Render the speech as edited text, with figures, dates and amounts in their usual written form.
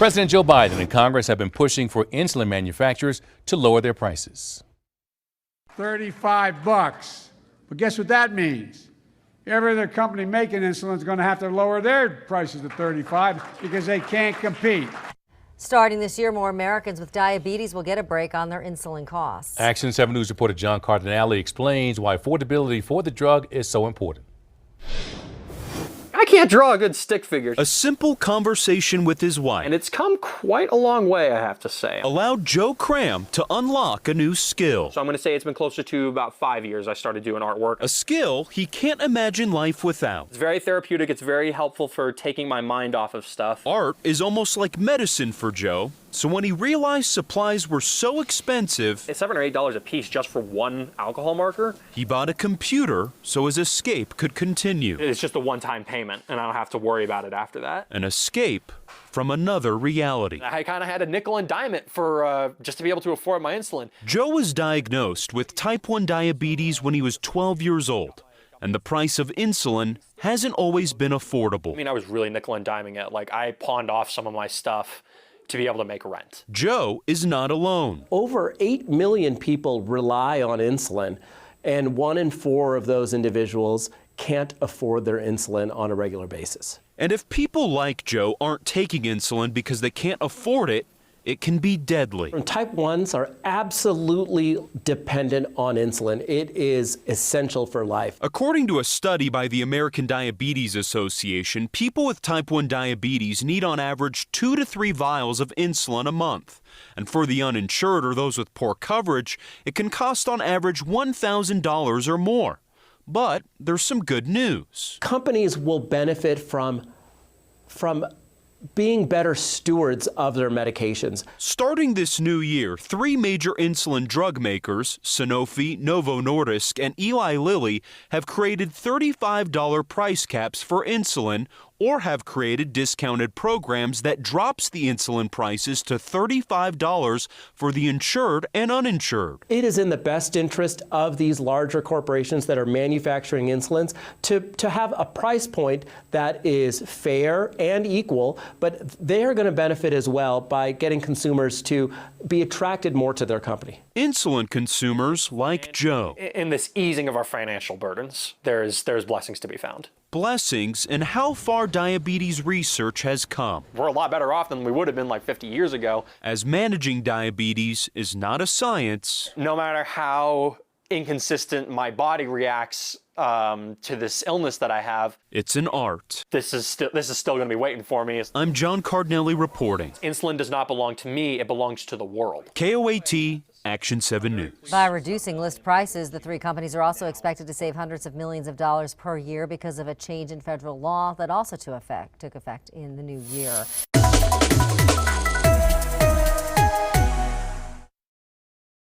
President Joe Biden and Congress have been pushing for insulin manufacturers to lower their prices. $35. But guess what that means? Every other company making insulin is going to have to lower their prices to $35 because they can't compete. Starting this year, more Americans with diabetes will get a break on their insulin costs. Action 7 News reporter John Cardinale explains why affordability for the drug is so important. I can't draw a good stick figure. A simple conversation with his wife. And it's come quite a long way, I have to say. Allowed Joe Cram to unlock a new skill. So I'm going to say it's been closer to about 5 years I started doing artwork. A skill he can't imagine life without. It's very therapeutic. It's very helpful for taking my mind off of stuff. Art is almost like medicine for Joe. So when he realized supplies were so expensive, it's $7 or $8 a piece just for one alcohol marker. He bought a computer so his escape could continue. It's just a one-time payment, and I don't have to worry about it after that. An escape from another reality. I kind of had a nickel and dime it for just to be able to afford my insulin. Joe was diagnosed with type 1 diabetes when he was 12 years old. And the price of insulin hasn't always been affordable. I mean, I was really nickel and diming it. Like, I pawned off some of my stuff to be able to make rent. Joe is not alone. Over 8 million people rely on insulin, and 1 in 4 of those individuals can't afford their insulin on a regular basis. And if people like Joe aren't taking insulin because they can't afford it, it can be deadly. Type 1s are absolutely dependent on insulin. It is essential for life. According to a study by the American Diabetes Association, people with type 1 diabetes need on average 2 to 3 vials of insulin a month. And for the uninsured or those with poor coverage, it can cost on average $1,000 or more. But there's some good news. Companies will benefit from being better stewards of their medications. Starting this new year, 3 major insulin drug makers, Sanofi, Novo Nordisk, and Eli Lilly, have created $35 price caps for insulin or have created discounted programs that drops the insulin prices to $35 for the insured and uninsured. It is in the best interest of these larger corporations that are manufacturing insulins to have a price point that is fair and equal, but they are going to benefit as well by getting consumers to be attracted more to their company. Insulin consumers like Joe. In this easing of our financial burdens, there's blessings to be found. Blessings in how far diabetes research has come. We're a lot better off than we would have been like 50 years ago. As managing diabetes is not a science. No matter how inconsistent my body reacts to this illness that I have, it's an art. This is still going to be waiting for me. I'm John Cardinale reporting. Insulin does not belong to me, it belongs to the world. KOAT, Action 7 News. By reducing list prices, the 3 companies are also expected to save hundreds of millions of dollars per year because of a change in federal law that also took effect in the new year.